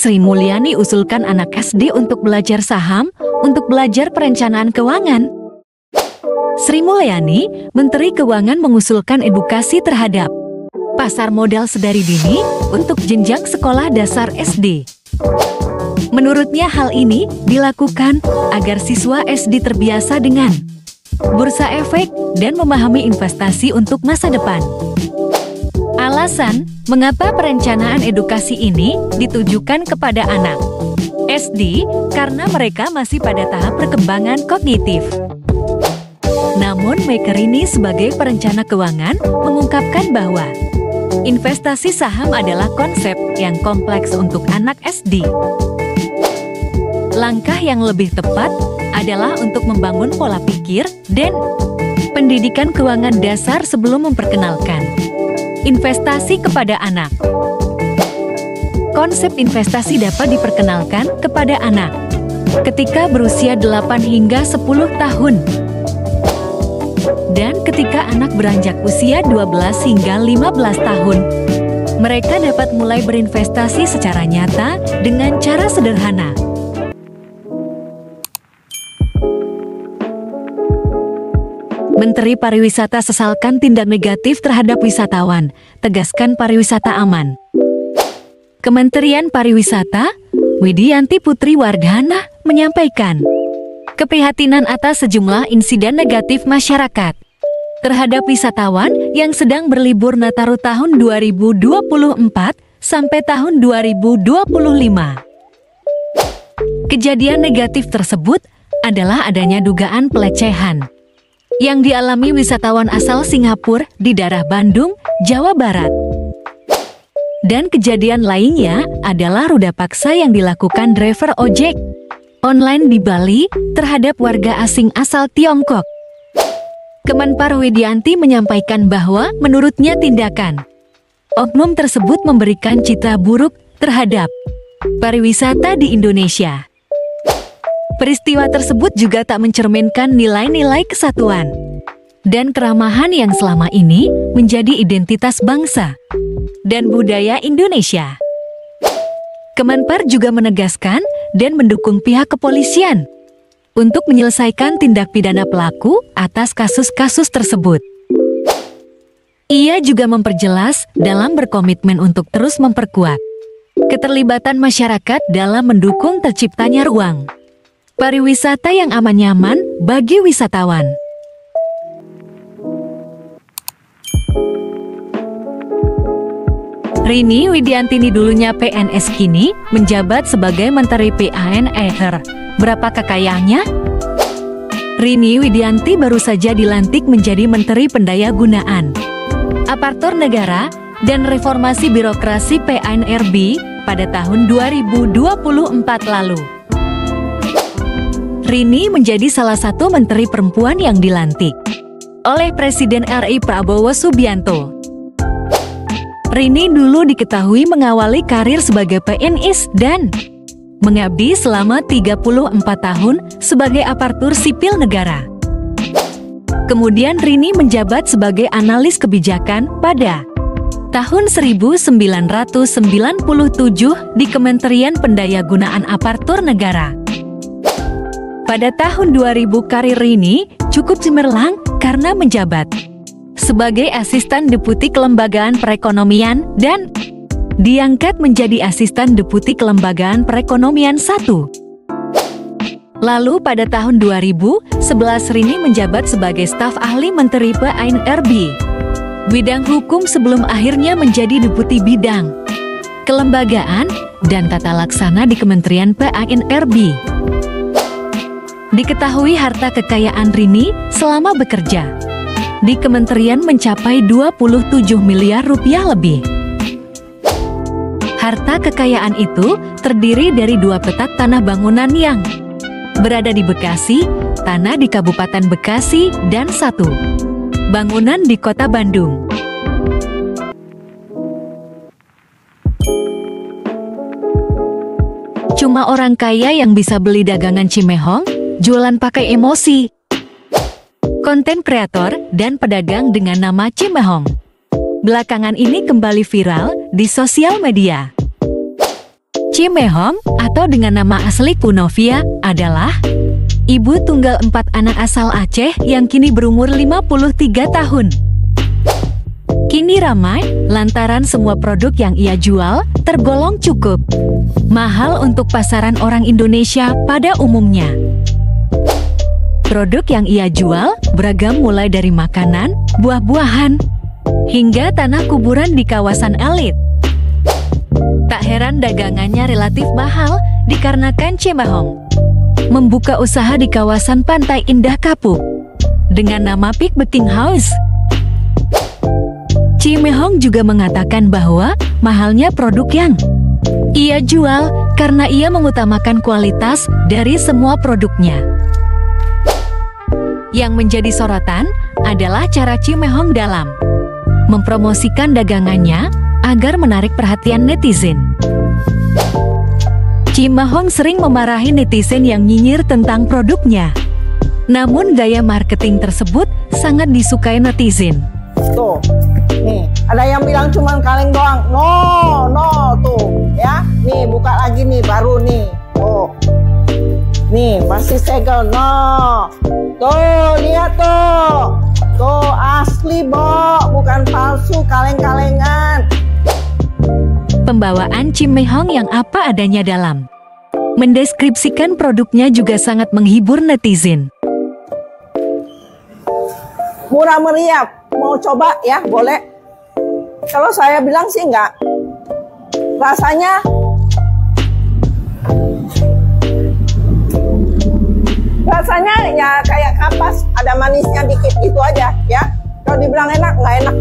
Sri Mulyani usulkan anak SD untuk belajar saham, untuk belajar perencanaan keuangan. Sri Mulyani, Menteri Keuangan mengusulkan edukasi terhadap pasar modal sedari dini untuk jenjang sekolah dasar SD. Menurutnya hal ini dilakukan agar siswa SD terbiasa dengan bursa efek dan memahami investasi untuk masa depan. Alasan mengapa perencanaan edukasi ini ditujukan kepada anak SD karena mereka masih pada tahap perkembangan kognitif. Namun Mekerini sebagai perencana keuangan mengungkapkan bahwa investasi saham adalah konsep yang kompleks untuk anak SD. Langkah yang lebih tepat adalah untuk membangun pola pikir dan pendidikan keuangan dasar sebelum memperkenalkan investasi kepada anak. Konsep investasi dapat diperkenalkan kepada anak ketika berusia 8 hingga 10 tahun. Dan ketika anak beranjak usia 12 hingga 15 tahun, mereka dapat mulai berinvestasi secara nyata dengan cara sederhana. Menteri Pariwisata sesalkan tindak negatif terhadap wisatawan, tegaskan pariwisata aman. Kementerian Pariwisata, Widianti Putri Wardhana, menyampaikan keprihatinan atas sejumlah insiden negatif masyarakat terhadap wisatawan yang sedang berlibur Nataru tahun 2024 sampai tahun 2025. Kejadian negatif tersebut adalah adanya dugaan pelecehan yang dialami wisatawan asal Singapura di daerah Bandung, Jawa Barat. Dan kejadian lainnya adalah ruda paksa yang dilakukan driver ojek online di Bali terhadap warga asing asal Tiongkok. Kemenpar Widianti menyampaikan bahwa menurutnya tindakan oknum tersebut memberikan citra buruk terhadap pariwisata di Indonesia. Peristiwa tersebut juga tak mencerminkan nilai-nilai kesatuan dan keramahan yang selama ini menjadi identitas bangsa dan budaya Indonesia. Kemenpar juga menegaskan dan mendukung pihak kepolisian untuk menyelesaikan tindak pidana pelaku atas kasus-kasus tersebut. Ia juga memperjelas dalam berkomitmen untuk terus memperkuat keterlibatan masyarakat dalam mendukung terciptanya ruang pariwisata yang aman nyaman bagi wisatawan. Rini Widiantini, dulunya PNS, kini menjabat sebagai Menteri PANR. Berapa kekayaannya? Rini Widianti baru saja dilantik menjadi Menteri Pendayagunaan Aparatur Negara dan Reformasi Birokrasi PANRB pada tahun 2024 lalu. Rini menjadi salah satu menteri perempuan yang dilantik oleh Presiden RI Prabowo Subianto. Rini dulu diketahui mengawali karir sebagai PNS dan mengabdi selama 34 tahun sebagai aparatur sipil negara. Kemudian Rini menjabat sebagai analis kebijakan pada tahun 1997 di Kementerian Pendayagunaan Aparatur Negara. Pada tahun 2000 karir Rini cukup cemerlang karena menjabat sebagai Asisten Deputi Kelembagaan Perekonomian dan diangkat menjadi Asisten Deputi Kelembagaan Perekonomian 1. Lalu pada tahun 2011 Rini menjabat sebagai staf ahli Menteri PANRB bidang hukum sebelum akhirnya menjadi Deputi Bidang Kelembagaan dan Tata Laksana di Kementerian PANRB. Diketahui harta kekayaan Rini selama bekerja di kementerian mencapai 27 miliar rupiah lebih. Harta kekayaan itu terdiri dari 2 petak tanah bangunan yang berada di Bekasi, tanah di Kabupaten Bekasi, dan 1 bangunan di Kota Bandung. Cuma orang kaya yang bisa beli dagangan Cimehong, jualan pakai emosi. Konten kreator dan pedagang dengan nama Cimehong belakangan ini kembali viral di sosial media. Chie Mae Hong atau dengan nama asli Punovia adalah ibu tunggal 4 anak asal Aceh yang kini berumur 53 tahun. Kini ramai lantaran semua produk yang ia jual tergolong cukup mahal untuk pasaran orang Indonesia pada umumnya. Produk yang ia jual beragam mulai dari makanan, buah-buahan, hingga tanah kuburan di kawasan elit. Tak heran dagangannya relatif mahal dikarenakan Chie Mae Hong membuka usaha di kawasan Pantai Indah Kapuk dengan nama Peak Baking House. Chie Mae Hong juga mengatakan bahwa mahalnya produk yang ia jual karena ia mengutamakan kualitas dari semua produknya. Yang menjadi sorotan adalah cara Chie Mae Hong dalam mempromosikan dagangannya agar menarik perhatian netizen. Chie Mae Hong sering memarahi netizen yang nyinyir tentang produknya. Namun gaya marketing tersebut sangat disukai netizen. Tuh, nih, ada yang bilang cuman kaleng doang. No, tuh, ya. Nih, buka lagi nih, baru nih. Oh, nih, masih segel. No, tuh, lihat tuh. Tuh, asli, Bo. Bukan palsu, kaleng-kalengan. Pembawaan Chie Mae Hong yang apa adanya dalam mendeskripsikan produknya juga sangat menghibur netizen. Murah meriah, mau coba ya, boleh. Kalau saya bilang sih enggak. Rasanya ya kayak kapas, ada manisnya dikit gitu aja ya. Kalau dibilang enak, nggak enak